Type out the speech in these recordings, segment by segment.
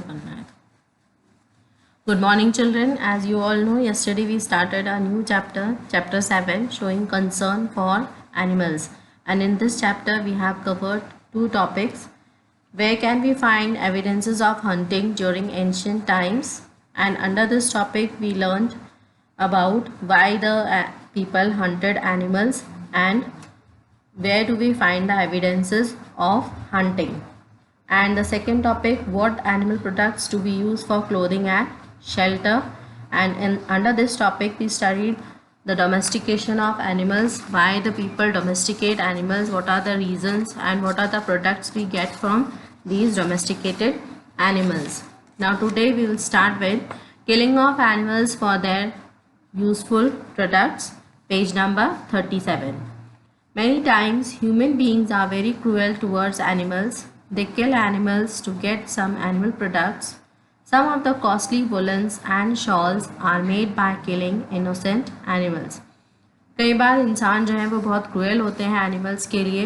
से करना है। Good morning children. As you all know, yesterday we started a new chapter, chapter 7, showing concern for animals. And in this chapter we have covered two topics. Where can we find evidences of hunting during ancient times? And under this topic we learned about why the people hunted animals and where do we find the evidences of hunting. And the second topic, what animal products do we use for clothing and shelter. And under this topic we studied the domestication of animals, why the people domesticate animals, what are the reasons and what are the products we get from these domesticated animals. Now today we will start with killing of animals for their useful products, page number 37. Many times human beings are very cruel towards animals. They kill animals to get some animal products. Some of the costly woolens and shawls are made by killing innocent animals. कई बार इंसान जो है वो बहुत cruel होते हैं animals के लिए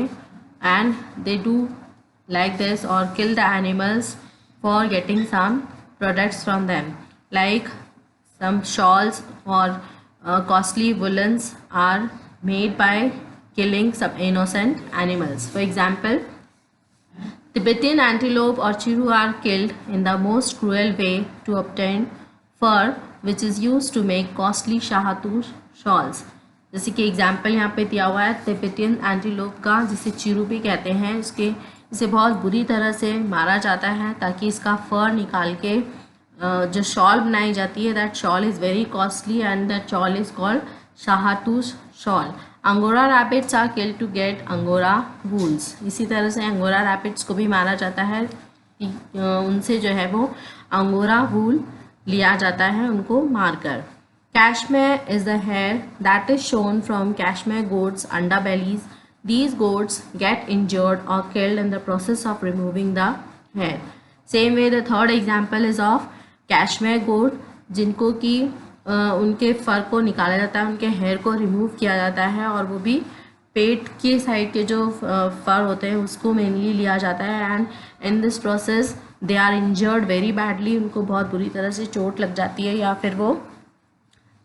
and they do like this or kill the animals for getting some products from them, like some shawls or costly woolens are made by killing some innocent animals. For example, Tibetan antelope or chiru are killed in the most cruel way to obtain fur, which is used to make costly शाहतूश shawls. जैसे कि example यहाँ पे दिया हुआ है Tibetan antelope का, जिसे चिरू भी कहते हैं, इसे बहुत बुरी तरह से मारा जाता है ताकि इसका फर निकाल के जो शॉल बनाई जाती है, that shawl is very costly and that shawl is called shahtoosh shawl. Angora rabbits are killed to get angora wools. इसी तरह से अंगोरा रैबिट्स को भी मारा जाता है, उनसे जो है वो अंगोरा वूल लिया जाता है उनको मारकर. Cashmere is the hair that is shown from cashmere goats' underbellies. These goats get injured or killed in the process of removing the hair. Same way the third example is of cashmere goat, जिनको कि उनके फर को निकाला जाता है, उनके hair को remove किया जाता है और वो भी पेट के साइड के जो फर होते हैं उसको मेनली लिया जाता है. And in this process they are injured very badly. उनको बहुत बुरी तरह से चोट लग जाती है या फिर वो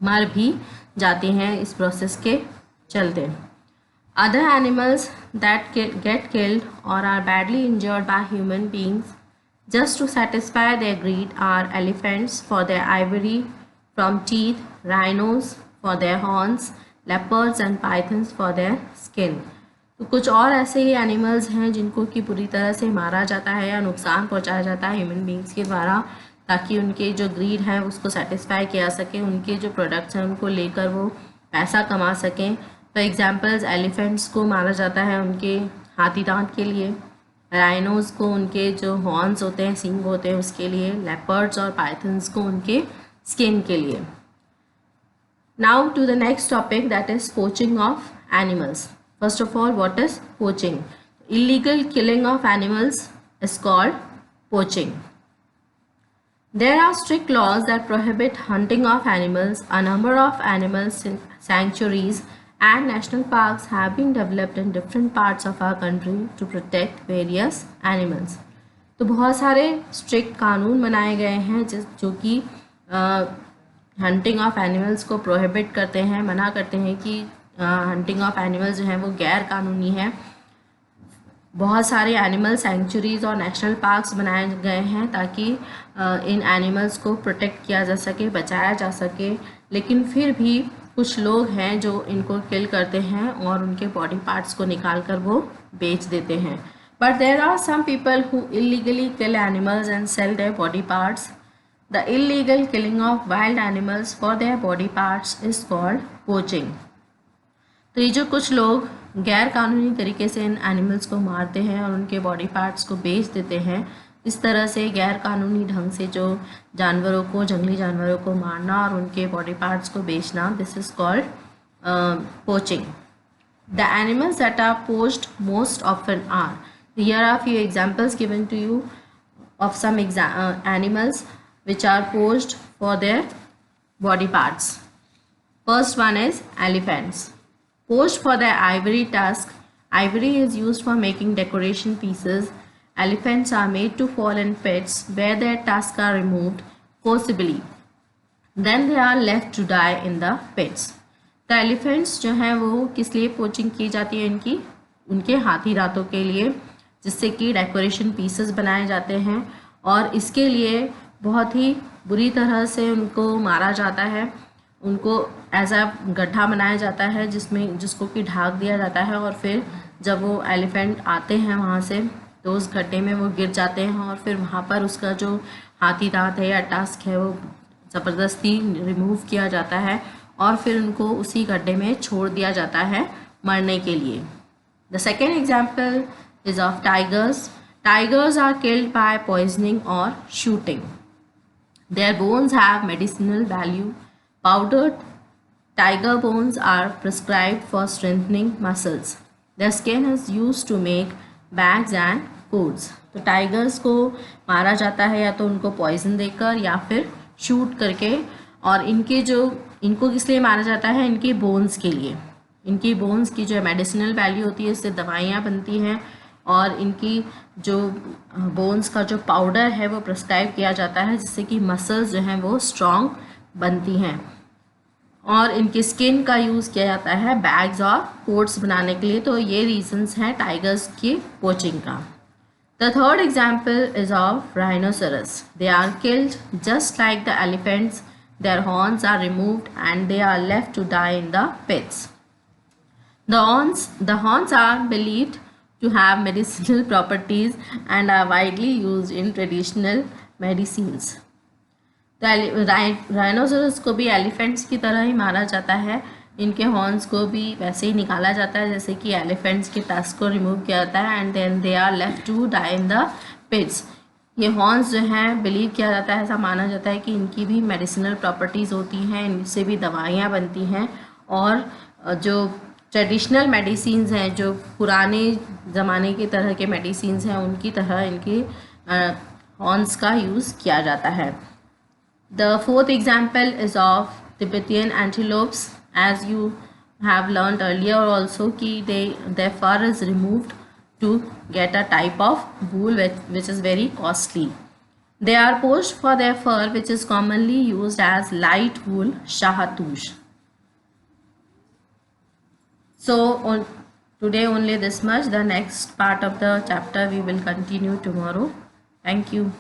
मर भी जाते हैं इस प्रोसेस के चलते. Other animals that get killed और are badly injured by human beings just to satisfy their greed are elephants for their ivory from teeth, rhinos for their horns, leopards and pythons for their skin. तो कुछ और ऐसे ही animals हैं जिनको कि पूरी तरह से मारा जाता है या नुकसान पहुंचाया जाता है ह्यूमन बींग्स के द्वारा ताकि उनके जो ग्रीड है उसको सेटिस्फाई किया सके, उनके जो प्रोडक्ट्स हैं उनको लेकर वो पैसा कमा सकें. फॉर एग्जांपल्स एलिफेंट्स को मारा जाता है उनके हाथी दांत के लिए, राइनोज़ को उनके जो हॉर्न्स होते हैं, सींग होते हैं उसके लिए, लेपर्ड्स और पाइथन्स को उनके स्किन के लिए. Now to the next topic that is poaching of animals. First of all, what is poaching? Illegal killing of animals is called poaching. There are strict laws that prohibit hunting of animals. A number of animal sanctuaries and national parks have been developed in different parts of our country to protect various animals. तो बहुत सारे strict कानून बनाए गए हैं जो कि hunting of animals को प्रोहिबिट करते हैं, मना करते हैं कि हंटिंग ऑफ एनिमल्स जो हैं वो गैर कानूनी है. बहुत सारे एनिमल सेंचुरीज़ और नेशनल पार्क्स बनाए गए हैं ताकि इन एनिमल्स को प्रोटेक्ट किया जा सके, बचाया जा सके. लेकिन फिर भी कुछ लोग हैं जो इनको किल करते हैं और उनके बॉडी पार्ट्स को निकाल कर वो बेच देते हैं. But there are some people who illegally kill animals and sell their body parts. The illegal killing of wild animals for their body parts is called poaching. तो ये जो कुछ लोग गैर कानूनी तरीके से इन एनिमल्स को मारते हैं और उनके बॉडी पार्ट्स को बेच देते हैं, इस तरह से गैर कानूनी ढंग से जो जानवरों को, जंगली जानवरों को मारना और उनके बॉडी पार्ट्स को बेचना, this is called poaching. The animals that are poached most often are. Here are few examples given to you of some animals which are poached for their body parts. First one is elephants. Poached for their ivory tusk. Ivory is used for making decoration pieces elephants are made to fall in pits where their tusks are removed forcibly. Then they are left to die in the pits. तो elephants जो हैं वो किस लिए poaching की जाती है इनकी, उनके हाथी दांतों के लिए, जिससे कि डेकोरेशन पीसेस बनाए जाते हैं, और इसके लिए बहुत ही बुरी तरह से उनको मारा जाता है। उनको एज अ गड्ढा बनाया जाता है जिसको कि ढाक दिया जाता है, और फिर जब वो एलिफेंट आते हैं वहाँ से तो उस गड्ढे में वो गिर जाते हैं, और फिर वहाँ पर उसका जो हाथी दांत है या टस्क है वो ज़बरदस्ती रिमूव किया जाता है, और फिर उनको उसी गड्ढे में छोड़ दिया जाता है मरने के लिए। The second example is of tigers. Tigers are killed by poisoning or shooting. Their bones have medicinal value. Powdered tiger bones are prescribed for strengthening muscles. Their skin is used to make bags and coats. तो tigers को मारा जाता है या तो उनको poison देकर या फिर शूट करके, और इनको किस लिए मारा जाता है, इनके बोन्स के लिए। इनकी बोन्स की जो मेडिसिनल वैल्यू होती है, इससे दवाइयाँ बनती हैं, और इनकी जो बोन्स का जो पाउडर है वो प्रिस्क्राइब किया जाता है जिससे कि मसल्स जो हैं वो स्ट्रॉन्ग बनती हैं, और इनकी स्किन का यूज़ किया जाता है बैग्स और कोट्स बनाने के लिए। तो ये रीजंस हैं टाइगर्स की पोचिंग का। The third example is of rhinoceros. They are killed just like the elephants. Their horns are removed and they are left to die in the pits. The horns are believed to have medicinal properties and are widely used in traditional medicines. तो rhinoceros को भी elephants की तरह ही मारा जाता है। इनके horns को भी वैसे ही निकाला जाता है जैसे कि एलिफेंट्स के टस्क को रिमूव किया जाता है, and then they are left to die in the pits. ये हॉर्न्स जो हैं बिलीव किया जाता है, ऐसा माना जाता है कि इनकी भी मेडिसिनल प्रॉपर्टीज़ होती हैं, इनसे भी दवाइयाँ बनती हैं, और जो ट्रेडिशनल मेडिसिन्स हैं, जो पुराने ज़माने की तरह के मेडिसिन्स हैं, उनकी तरह इनकी हॉर्न्स का यूज़ किया जाता है. The fourth example is of Tibetan antelopes. As you have learned earlier also कि their fur is removed to get a type of wool which is very costly. They are poached for their fur, which is commonly used as light wool shahatush. So today only this much. The next part of the chapter we will continue tomorrow. Thank you.